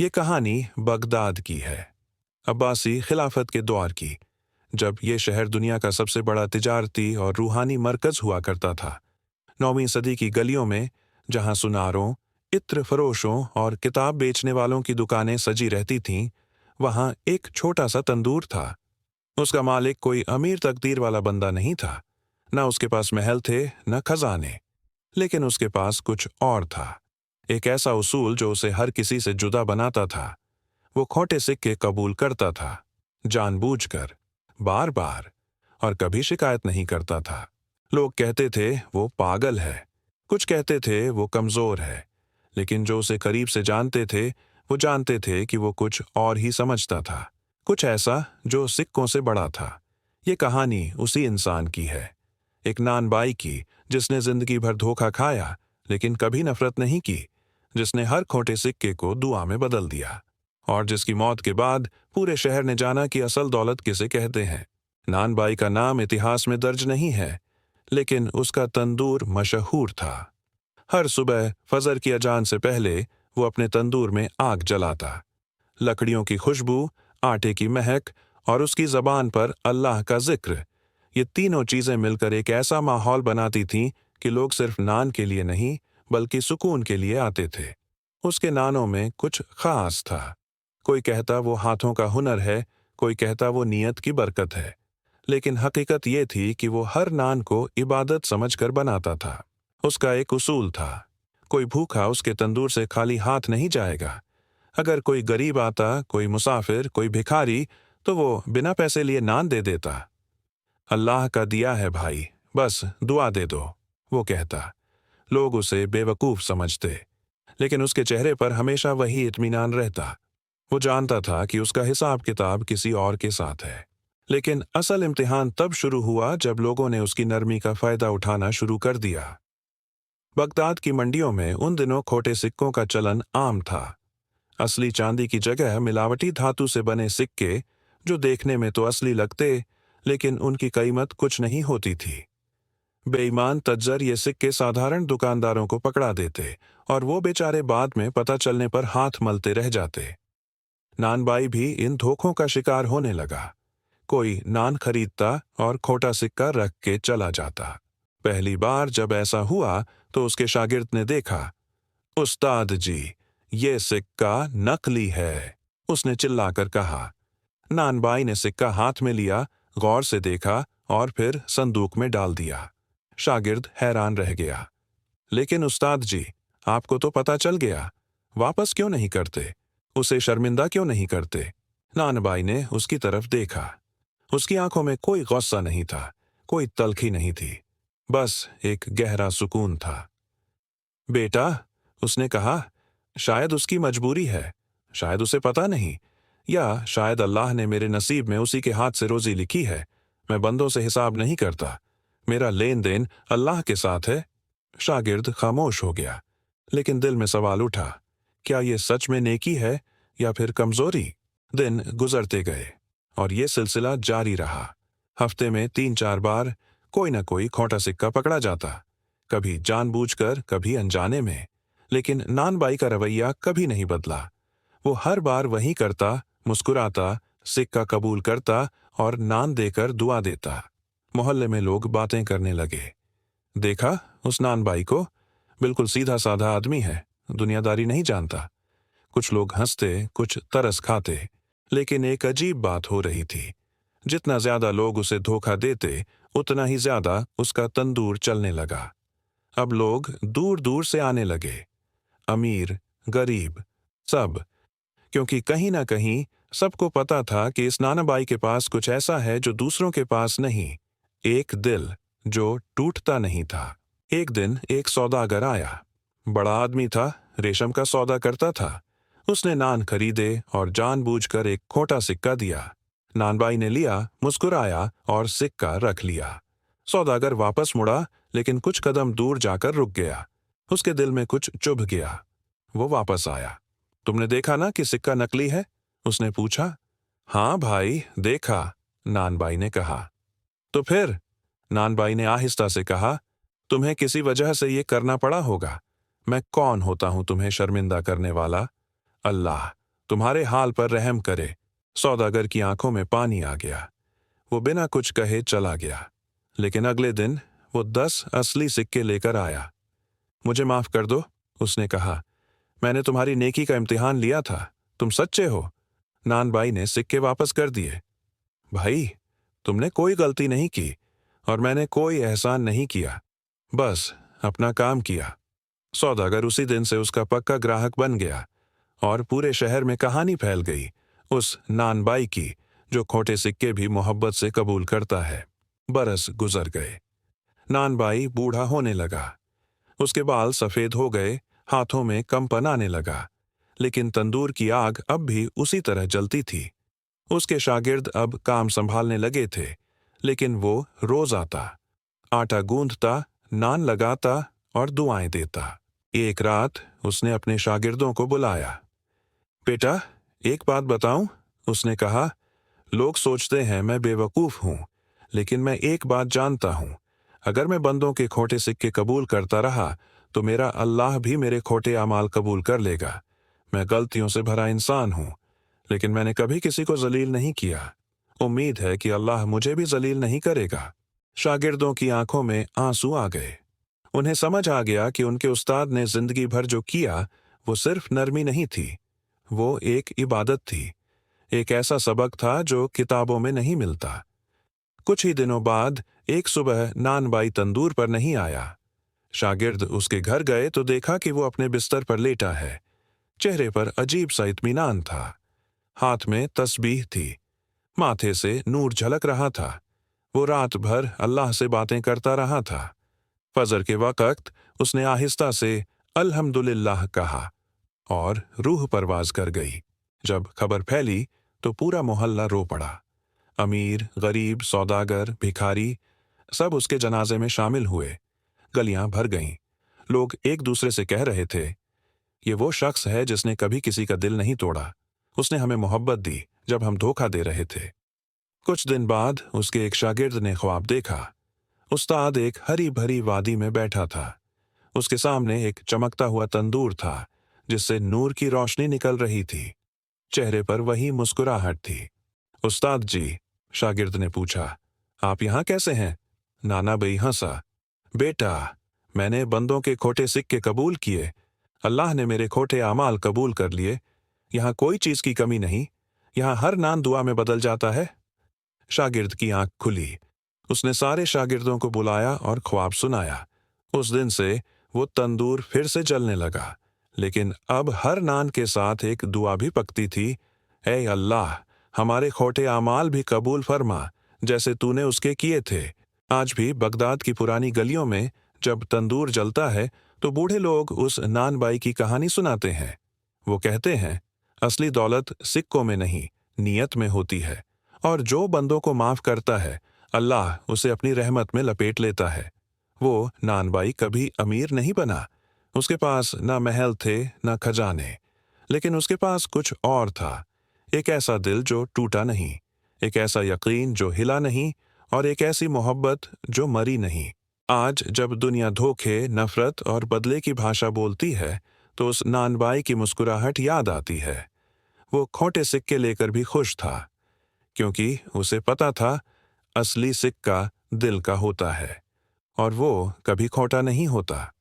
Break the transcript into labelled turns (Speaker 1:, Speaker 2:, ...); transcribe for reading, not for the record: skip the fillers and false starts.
Speaker 1: ये कहानी बगदाद की है, अब्बासी खिलाफत के दौर की, जब ये शहर दुनिया का सबसे बड़ा तिजारती और रूहानी मरकज हुआ करता था। 9वीं सदी की गलियों में, जहां सुनारों, इत्र फरोशों और किताब बेचने वालों की दुकानें सजी रहती थीं, वहां एक छोटा सा तंदूर था। उसका मालिक कोई अमीर तकदीर वाला बंदा नहीं था। न उसके पास महल थे, न खजाने, लेकिन उसके पास कुछ और था। एक ऐसा उसूल जो उसे हर किसी से जुदा बनाता था। वो खोटे सिक्के कबूल करता था, जानबूझकर, बार बार, और कभी शिकायत नहीं करता था। लोग कहते थे वो पागल है, कुछ कहते थे वो कमजोर है, लेकिन जो उसे करीब से जानते थे वो जानते थे कि वो कुछ और ही समझता था, कुछ ऐसा जो सिक्कों से बड़ा था। ये कहानी उसी इंसान की है, एक नानबाई की, जिसने जिंदगी भर धोखा खाया लेकिन कभी नफरत नहीं की, जिसने हर खोटे सिक्के को दुआ में बदल दिया, और जिसकी मौत के बाद पूरे शहर ने जाना कि असल दौलत किसे कहते हैं। नानबाई का नाम इतिहास में दर्ज नहीं है, लेकिन उसका तंदूर मशहूर था। हर सुबह फजर की अजान से पहले वो अपने तंदूर में आग जलाता। लकड़ियों की खुशबू, आटे की महक और उसकी जबान पर अल्लाह का जिक्र, ये तीनों चीजें मिलकर एक ऐसा माहौल बनाती थीं कि लोग सिर्फ नान के लिए नहीं बल्कि सुकून के लिए आते थे। उसके नानों में कुछ खास था। कोई कहता वो हाथों का हुनर है, कोई कहता वो नीयत की बरकत है, लेकिन हकीकत ये थी कि वो हर नान को इबादत समझकर बनाता था। उसका एक उसूल था, कोई भूखा उसके तंदूर से खाली हाथ नहीं जाएगा। अगर कोई गरीब आता, कोई मुसाफिर, कोई भिखारी, तो वो बिना पैसे लिए नान दे देता। अल्लाह का दिया है भाई, बस दुआ दे दो, वो कहता। लोग उसे बेवकूफ समझते, लेकिन उसके चेहरे पर हमेशा वही इत्मीनान रहता। वो जानता था कि उसका हिसाब किताब किसी और के साथ है। लेकिन असल इम्तिहान तब शुरू हुआ जब लोगों ने उसकी नरमी का फायदा उठाना शुरू कर दिया। बगदाद की मंडियों में उन दिनों खोटे सिक्कों का चलन आम था। असली चांदी की जगह मिलावटी धातु से बने सिक्के, जो देखने में तो असली लगते, लेकिन उनकी कीमत कुछ नहीं होती थी। बेईमान तज्जर ये सिक्के साधारण दुकानदारों को पकड़ा देते, और वो बेचारे बाद में पता चलने पर हाथ मलते रह जाते। नानबाई भी इन धोखों का शिकार होने लगा। कोई नान खरीदता और खोटा सिक्का रख के चला जाता। पहली बार जब ऐसा हुआ तो उसके शागिर्द ने देखा। उस्ताद जी, ये सिक्का नकली है, उसने चिल्लाकर कहा। नानबाई ने सिक्का हाथ में लिया, गौर से देखा और फिर संदूक में डाल दिया। शागिर्द हैरान रह गया। लेकिन उस्ताद जी, आपको तो पता चल गया, वापस क्यों नहीं करते? उसे शर्मिंदा क्यों नहीं करते? नानबाई ने उसकी तरफ देखा। उसकी आंखों में कोई गुस्सा नहीं था, कोई तल्खी नहीं थी, बस एक गहरा सुकून था। बेटा, उसने कहा, शायद उसकी मजबूरी है, शायद उसे पता नहीं, या शायद अल्लाह ने मेरे नसीब में उसी के हाथ से रोजी लिखी है। मैं बंदों से हिसाब नहीं करता, मेरा लेन देन अल्लाह के साथ है। शागिर्द खामोश हो गया, लेकिन दिल में सवाल उठा, क्या ये सच में नेकी है या फिर कमजोरी? दिन गुजरते गए और ये सिलसिला जारी रहा। हफ्ते में 3-4 बार कोई न कोई खोटा सिक्का पकड़ा जाता, कभी जानबूझकर, कभी अनजाने में, लेकिन नानबाई का रवैया कभी नहीं बदला। वो हर बार वही करता, मुस्कुराता, सिक्का कबूल करता और नान देकर दुआ देता। मोहल्ले में लोग बातें करने लगे। देखा उस नानबाई को, बिल्कुल सीधा साधा आदमी है, दुनियादारी नहीं जानता। कुछ लोग हंसते, कुछ तरस खाते, लेकिन एक अजीब बात हो रही थी। जितना ज्यादा लोग उसे धोखा देते, उतना ही ज्यादा उसका तंदूर चलने लगा। अब लोग दूर दूर से आने लगे, अमीर, गरीब, सब, क्योंकि कहीं ना कहीं सबको पता था कि इस नानाबाई के पास कुछ ऐसा है जो दूसरों के पास नहीं, एक दिल जो टूटता नहीं था। एक दिन एक सौदागर आया। बड़ा आदमी था, रेशम का सौदा करता था। उसने नान खरीदे और जानबूझकर एक खोटा सिक्का दिया। नानबाई ने लिया, मुस्कुराया और सिक्का रख लिया। सौदागर वापस मुड़ा, लेकिन कुछ कदम दूर जाकर रुक गया। उसके दिल में कुछ चुभ गया। वो वापस आया। तुमने देखा ना कि सिक्का नकली है? उसने पूछा। हाँ भाई, देखा, नानबाई ने कहा। तो फिर? नानबाई ने आहिस्ता से कहा, तुम्हें किसी वजह से ये करना पड़ा होगा। मैं कौन होता हूं तुम्हें शर्मिंदा करने वाला? अल्लाह, तुम्हारे हाल पर रहम करे। सौदागर की आंखों में पानी आ गया। वो बिना कुछ कहे चला गया। लेकिन अगले दिन वो 10 असली सिक्के लेकर आया। मुझे माफ कर दो, उसने कहा। मैंने तुम्हारी नेकी का इम्तिहान लिया था। तुम सच्चे हो। नानबाई ने सिक्के वापस कर दिए। भाई, तुमने कोई गलती नहीं की और मैंने कोई एहसान नहीं किया, बस अपना काम किया। सौदागर उसी दिन से उसका पक्का ग्राहक बन गया और पूरे शहर में कहानी फैल गई उस नानबाई की, जो खोटे सिक्के भी मोहब्बत से कबूल करता है। बरस गुजर गए। नानबाई बूढ़ा होने लगा। उसके बाल सफेद हो गए, हाथों में कंपन आने लगा, लेकिन तंदूर की आग अब भी उसी तरह जलती थी। उसके शागिर्द अब काम संभालने लगे थे, लेकिन वो रोज आता, आटा गूंथता, नान लगाता और दुआएं देता। एक रात उसने अपने शागिर्दों को बुलाया। बेटा, एक बात बताऊं, उसने कहा। लोग सोचते हैं मैं बेवकूफ हूं, लेकिन मैं एक बात जानता हूं। अगर मैं बंदों के खोटे सिक्के कबूल करता रहा तो मेरा अल्लाह भी मेरे खोटे अमाल कबूल कर लेगा। मैं गलतियों से भरा इंसान हूं, लेकिन मैंने कभी किसी को जलील नहीं किया। उम्मीद है कि अल्लाह मुझे भी जलील नहीं करेगा। शागिर्दों की आंखों में आंसू आ गए। उन्हें समझ आ गया कि उनके उस्ताद ने जिंदगी भर जो किया वो सिर्फ नरमी नहीं थी, वो एक इबादत थी, एक ऐसा सबक था जो किताबों में नहीं मिलता। कुछ ही दिनों बाद एक सुबह नानबाई तंदूर पर नहीं आया। शागिर्द उसके घर गए तो देखा कि वो अपने बिस्तर पर लेटा है। चेहरे पर अजीब सा इत्मीनान था। हाथ में तस्बीह थी, माथे से नूर झलक रहा था। वो रात भर अल्लाह से बातें करता रहा था। फजर के वक्त उसने आहिस्ता से अल्हम्दुलिल्लाह कहा और रूह परवाज कर गई। जब खबर फैली तो पूरा मोहल्ला रो पड़ा। अमीर, गरीब, सौदागर, भिखारी सब उसके जनाजे में शामिल हुए। गलियां भर गईं। लोग एक दूसरे से कह रहे थे, ये वो शख्स है जिसने कभी किसी का दिल नहीं तोड़ा। उसने हमें मोहब्बत दी जब हम धोखा दे रहे थे। कुछ दिन बाद उसके एक शागिर्द ने ख्वाब देखा। उस्ताद एक हरी भरी वादी में बैठा था। उसके सामने एक चमकता हुआ तंदूर था जिससे नूर की रोशनी निकल रही थी। चेहरे पर वही मुस्कुराहट थी। उस्ताद जी, शागिर्द ने पूछा, आप यहाँ कैसे हैं? नानाबाई हंसा। बेटा, मैंने बंदों के खोटे सिक्के कबूल किए। अल्लाह ने मेरे खोटे अमाल कबूल कर लिए। यहाँ कोई चीज की कमी नहीं। यहाँ हर नान दुआ में बदल जाता है। शागिर्द की आंख खुली। उसने सारे शागिर्दों को बुलाया और ख्वाब सुनाया। उस दिन से वो तंदूर फिर से जलने लगा, लेकिन अब हर नान के साथ एक दुआ भी पकती थी, ऐ अल्लाह, हमारे खोटे अमाल भी कबूल फरमा जैसे तूने उसके किए थे। आज भी बगदाद की पुरानी गलियों में जब तंदूर जलता है तो बूढ़े लोग उस नानबाई की कहानी सुनाते हैं। वो कहते हैं, असली दौलत सिक्कों में नहीं, नीयत में होती है, और जो बंदों को माफ करता है अल्लाह उसे अपनी रहमत में लपेट लेता है। वो नानबाई कभी अमीर नहीं बना। उसके पास ना महल थे ना खजाने, लेकिन उसके पास कुछ और था। एक ऐसा दिल जो टूटा नहीं, एक ऐसा यकीन जो हिला नहीं, और एक ऐसी मोहब्बत जो मरी नहीं। आज जब दुनिया धोखे, नफरत और बदले की भाषा बोलती है तो उस नानबाई की मुस्कुराहट याद आती है। वो खोटे सिक्के लेकर भी खुश था, क्योंकि उसे पता था असली सिक्का दिल का होता है और वो कभी खोटा नहीं होता।